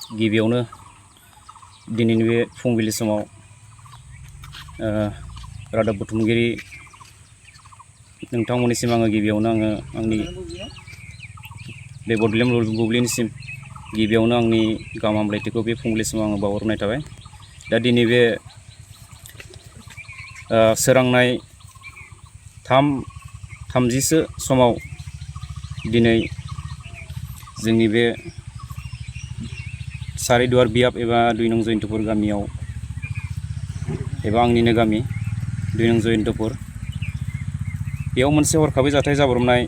गिबियावनो दिनैनि बे फुंबिलि समाव रादाब बुथुमगिरि नोंथांमोननिसिम आङो गिबियावनो आंनि बे बड'लेण्ड बुब्लिनिसिम गिबियावनो आंनि गाहाम हामलायथिखौ बे फुंबिलि समाव आङो बावहरनाय थाबाय। दा दिनै बे सोरांनाय 3:30 समाव दिनै जोंनि बे सारिदुवार बियाब एबा 2 नं जयन्तपुर गामियाव एबा आंनिनो गामि 2 नं जयन्तपुर बेयाव मोनसे हरखाबै जाथाय जाब्रबनाय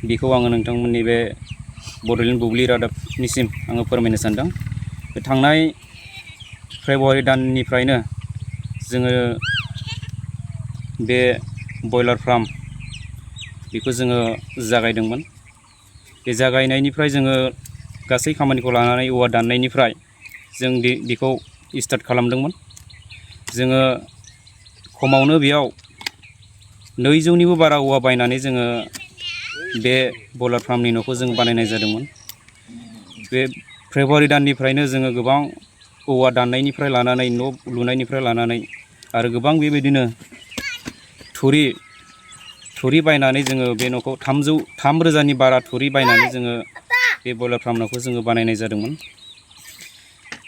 बेखौ आङो नोंथांमोननि बे बड'लेण्ड बुब्लि रादाबनिसिम आङो फोरमायनो सानदों। बे थांनाय फेब्रुवारि दाननिफ्रायनो जोङो बे बयलार फार्म बेखौ जोङो जागायदोंमोन। बे जागायनायनिफ्राय जोङो गासै खामानिखौ लानानै औवा दाननायनिफ्राय जों बेखौ स्टार्ट खालामदोंमोन। जोङो खमावनो बेयाव 200निबो बारा औवा बायनानै जोङो बे बयलार फार्मनि न'खौ जों बानायनाय जादोंमोन। बे फेब्रुवारि दाननिफ्रायनो जोङो गोबां औवा दाननायनिफ्राय लानानै न' लुनायनिफ्राय लानानै आरो गोबां बेबायदिनो थुरि बायनानै जोङो बे न'खौ 3,000नि बारा थुरि बायनानै जोङो बे बयलार फार्म न'खौ जोङो बानायनाय जादोंमोन।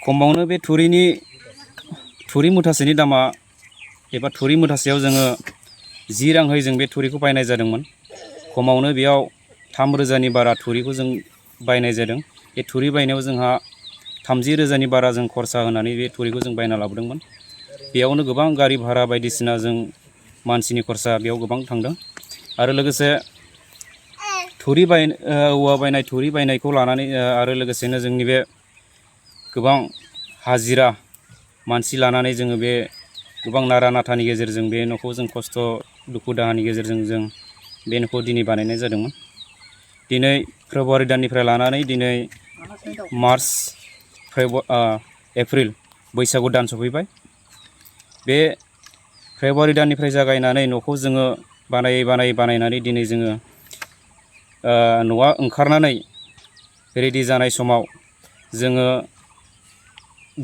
खमावनो बे थुरि मुथासेनि दामा एबा थुरि मुथासेयाव जोङो 10 रांहै जों बे थुरिखौ बायनाय जादोंमोन। खमावनो बेयाव 3,000नि बारा थुरिखौ जों बायनाय जादों। बे थुरि बायनायाव जोंहा 30,000नि बारा जों खरसा होनानै बे थुरिखौ जों बायना लाबोदोंमोन। बेयावनो गोबां गारि भारा बायदिसिना जों मानसिनि खरसा बेयाव गोबां थांदों। आरो लोगोसे औवा बायनाय थुरि बायनायखौ लानानै आरो लोगोसेनो जोंनि बे गोबां हाजिरा मानसि लानानै जोङो बे गोबां नारा नाथानि गेजेरजों बे न'खौ जों खस्थ' दुखु दाहानि गेजेरजों जों बे न'खौ दिनै बानायनाय जादोंमोन। दिनै फेब्रुवारि दाननिफ्राय लानानै दिनै एप्रिल बैसागु दान सफैबाय। बे फेब्रुवारि दाननिफ्राय जागायनानै न'खौ जोङो बानायनानै दिनै जोङो न'आ ओंखारनानै रेडि जानाय समाव जोङो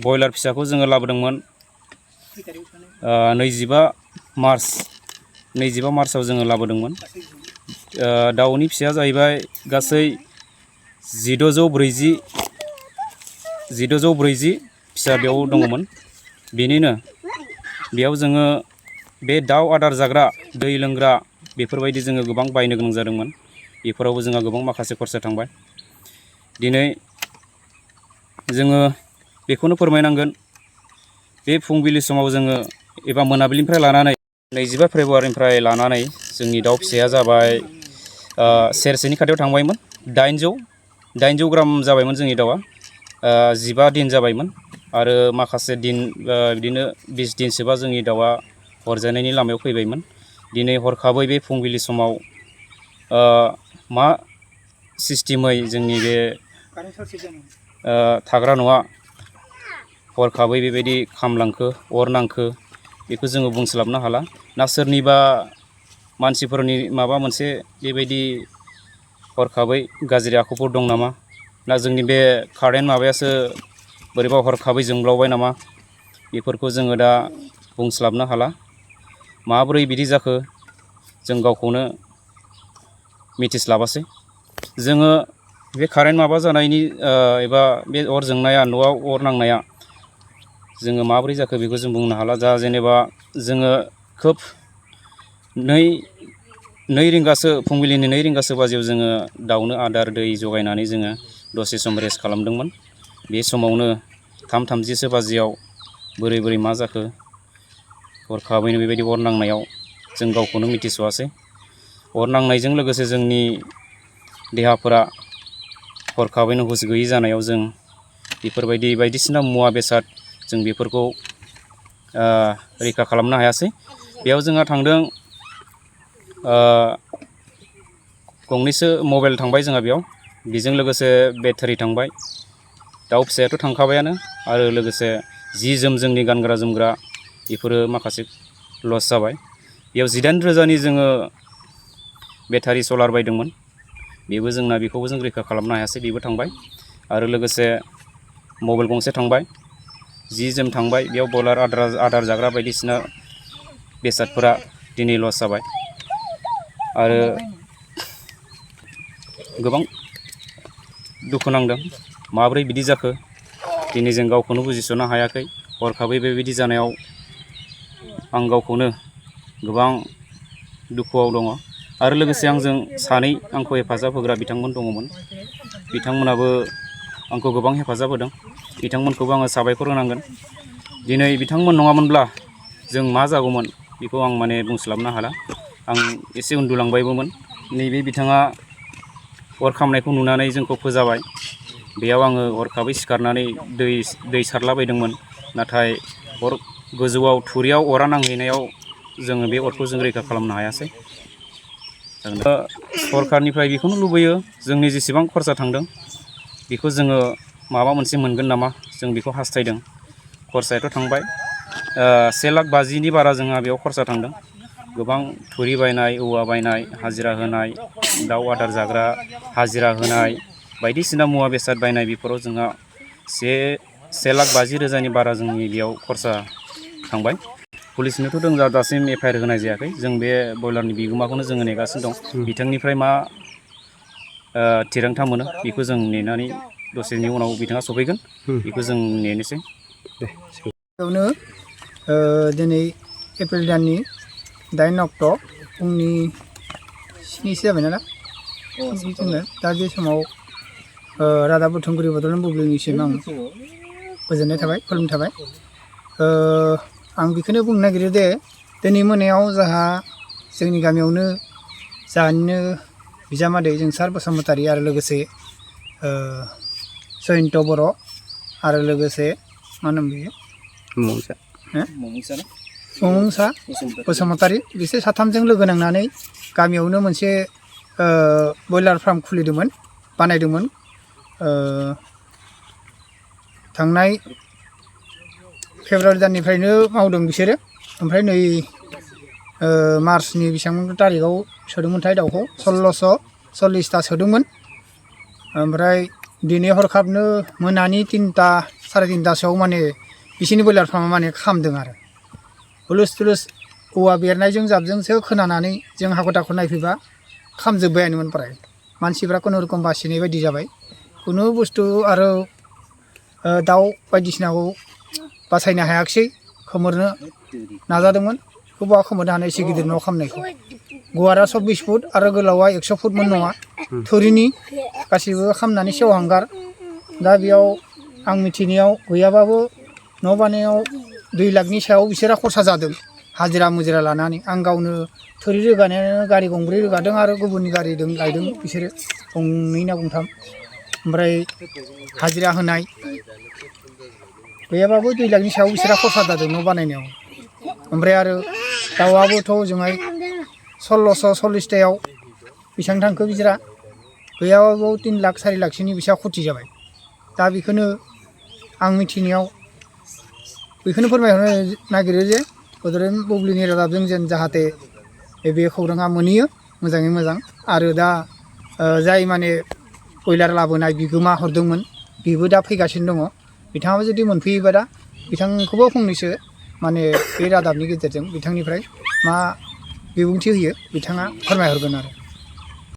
बयलार फिसाखौ जोङो लाबोदोंमोन 25 मार्चआव जोङो लाबोदोंमोन। दाउनि फिसाया जाहैबाय गासै 1640 फिसा बेयाव दङमोन। बेनिनो बेयाव जोङो बे दाउ आदार जाग्रा दै लोंग्रा बेफोरबायदि जोङो गोबां बायनो गोनां जादोंमोन। बेफोरावबो जोंहा गोबां माखासे खरसा थांबाय। दिनै जोङो बेखौनो फोरमायनांगोन बे फुंबिलि समाव जोङो एबा मोनाबिलिनिफ्राय लानानै 25 फेब्रुवारिनिफ्राय लानानै जोंनि दाउ फिसाया जाबाय सेरसेनि खाथियाव थांबायमोन। 800 ग्राम जाबायमोन जोंनि दाउआ। 15 दिन जाबायमोन आरो माखासे दिन बिदिनो 20 दिनसोबा जोंनि दाउआ हरजानायनि लामायाव फैबायमोन। दिनै हरखाबै बे फुंबिलि समाव मा सिस्टेमै जोंनि बे थाग्रा न'आ हरखाबै बेबायदि खामलांखो अर नांखो बेखौ जोङो बुंस्लाबनो हाला। ना सोरनिबा मानसिफोरनि माबा मोनसे बेबायदि हरखाबै गाज्रि आखुफोर दं नामा, ना जोंनि बे कारेन्ट माबायासो बोरैबा हरखाबै जोंब्लावबाय नामा, बेफोरखौ जोङो दा बुंस्लाबनो हाला। माबोरै बिदि जाखो जों गावखौनो मिथिस्लाबासै। जोङो बे कारेन्ट माबा जानायनि एबा बे अर जोंनाया न'आव अर नांनाया जोङो माबोरै जाखो बेखौ जों बुंनो हाला। दा जेनेबा जोङो खोब 2 रिंगासो फुंबिलिनि 2 रिंगासो बाजियाव जोङो दाउनो आदार दै जगायनानै जोङो दसे सम रेस्ट खालामदोंमोन। बे समावनो 3:30 बाजियाव बोरै मा जाखो हरखाबैनो बेबायदि अर नांनायाव जों गावखौनो मिथिस'आसै। अर नांनायजों लोगोसे जोंनि देहाफोरा हरखाबैनो हुस गैयै जानायाव जों बेफोरबायदि बायदिसिना मुवा बेसाद जों बेफोरखौ रैखा खालामनो हायासै। बेयाव जोंहा थांदों गंनैसो मबाइल थांबाय जोंहा बेयाव, बेजों लोगोसे बेटारि थांबाय, दाउ फिसायाथ' थांखाबायानो आरो लोगोसे जि जोम जोंनि गानग्रा जोमग्रा बेफोरो माखासे लस जाबाय। बेयाव 18,000नि जोङो बेटारि सलार बायदोंमोन, बेखौबो जों रैखा खालामनो हायासै, बेबो थांबाय। आरो लोगोसे मबाइल गंसे थांबाय, जि जोम थांबाय, बेयाव बयलार आदार जाग्रा बायदिसिना बेसादफोरा दिनै लस जाबाय आरो गोबां दुखु नांदों माब्रै बिदि जाखो दिनै जों गावखौनो बुजिस'नो हायाखै। हरखाबै बेबायदि जानायाव आं गावखौनो गोबां दुखुआव दङ आरो लोगोसे आंजों सानै आंखौ हेफाजाब होग्रा बिथांमोन दङमोन। बिथांमोनाबो आंखौ गोबां हेफाजाब होदों, बिथांमोनखौबो आङो साबायखर होनांगोन। दिनै बिथांमोन नङामोनब्ला जों मा जागौमोन बेखौ आं माने बुंस्लाबनो हाला। आं एसे उन्दुलांबायबोमोन। नैबे बिथाङा अर खामनायखौ नुनानै जोंखौ फोजाबाय। बेयाव आङो हरखाबै सिखारनानै दै सारलाबायदोंमोन, नाथाय गोजौआव थुरियाव अरा नांहैनायाव जोङो बे अरखौ जों रैखा खालामनो हायासै। सरकारनिफ्राय बेखौनो लुबैयो, जोंनि जेसेबां खरसा थांदों बेखौ जोङो माबा मोनसे मोनगोन नामा जों बेखौ हास्थायदों। खरसायाथ' थांबाय 1,50,000 बारा जोंहा बेयाव खरसा थांदों। गोबां थुरि बायनाय, औवा बायनाय, हाजिरा होनाय, दाउ आदार जाग्रा हाजिरा होनाय, बायदिसिना मुवा बेसाद बायनाय, बेफोराव जोंहा 1,50,000 बारा जोंनि बेयाव खरसा थांबाय। पुलिसनोथ' जों दासिम FIR होनाय जायाखै। जों बे बयलारनि बिगोमाखौनो जोङो नेगासिनो दं। बिथांनिफ्राय मा थिरांथा मोनो बेखौ जों नेनानै दसेनि उनाव बिथाङा सफैगोन, बेखौ जों नेनोसै। बेयावनो दिनै एप्रिल दाननि 8 अक्ट' फुंनि 7 जाबाय नालाय जोङो दा बे समाव रादाब बुथुमगिरि बड'लेण्ड बुब्लिनिसिम आं गोजोननाय थाबाय, खुलुमनाय थाबाय। आं बेखौनो बुंनो नागिरो दे दिनै मोनायाव जोंहा जोंनि गामियावनो जाहानिनो बिजामादै जोंसार बसुमतारी आरो लोगोसे जयन्त बर' आरो लोगोसे मा नाम बेयो मुंसा बसुमतारी, बिसोर साथामजों लोगो नांनानै गामियावनो मोनसे बयलार फार्म बानायदोंमोन। थांनाय फेब्रुवारि दाननिफ्रायनो मावदों बिसोरो। ओमफ्राय नै मार्चनि बेसेबां थारिखआव सोदोंमोनथाय दाउखौ 1,640टा सोदोंमोन। ओमफ्राय दिनै हरखाबनो मोनानि 3टा 3:30सोआव माने बिसोरनि बयलार फार्मा माने खामदों आरो हुलुस थुलुस औवा बेरनायजों जाबजोंसो खोनानानै जों हाखु दाखु नायफैबा खामजोब्बायानोमोन प्राय। मानसिफ्रा खुनुरुखुम बासिनाय बायदि जाबाय। खुनु बुस्थु आरो दाउ बायदिसिनाखौ बासायनो हायाखिसै, खोमोरनो नाजादोंमोन। बेखौ बहा खोमोरनो हानो एसे गिदिर न' खामनायखौ। गुवारा 24 फुट आरो गोलावा 100 फुटमोन नङा, थुरिनि गासैबो खामनानै सेवहांगार। दा बेयाव आं मिथिनायाव गैयाबाबो न' बानायाव 2 लाखनि सायाव बिसोरा खरसा जादों हाजिरा मुजिरा लानानै। आं गावनो थुरि रोगानायानो गारि गंब्रै रोगादों आरो गुबुननि गारिजों लायदों बिसोरो गंनै ना गंथाम। ओमफ्राय हाजिरा होनाय गैयाबाबो 2 लाखनि सायाव बिसोरा खरसा जादों न' बानायनायाव। ओमफ्राय आरो दाउआबोथ' ओजोंहाय 1,640टायाव बेसेबां थांखो बिसोरा, गैयाबाबो 3 लाख 4 लाखसोनि बिसा खथि जाबाय। दा बेखौनो आं मिथिनायाव बेखौनो फोरमायहरनो नागिरो जे बड'लेण्ड बुब्लिनि रादाबजों जेन जाहाथे बे खौराङा मोनहैयो मोजाङै मोजां। आरो दा जाय माने बयलार लाबोनाय बिगोमा हरदोंमोन बेबो दा फैगासिनो दङ। बिथाङाबो जुदि मोनफैयोबा दा बिथांखौबो फंनैसो माने बे रादाबनि गेजेरजों बिथांनिफ्राय मा बिबुंथि होयो बिथाङा फोरमायहरगोन आरो।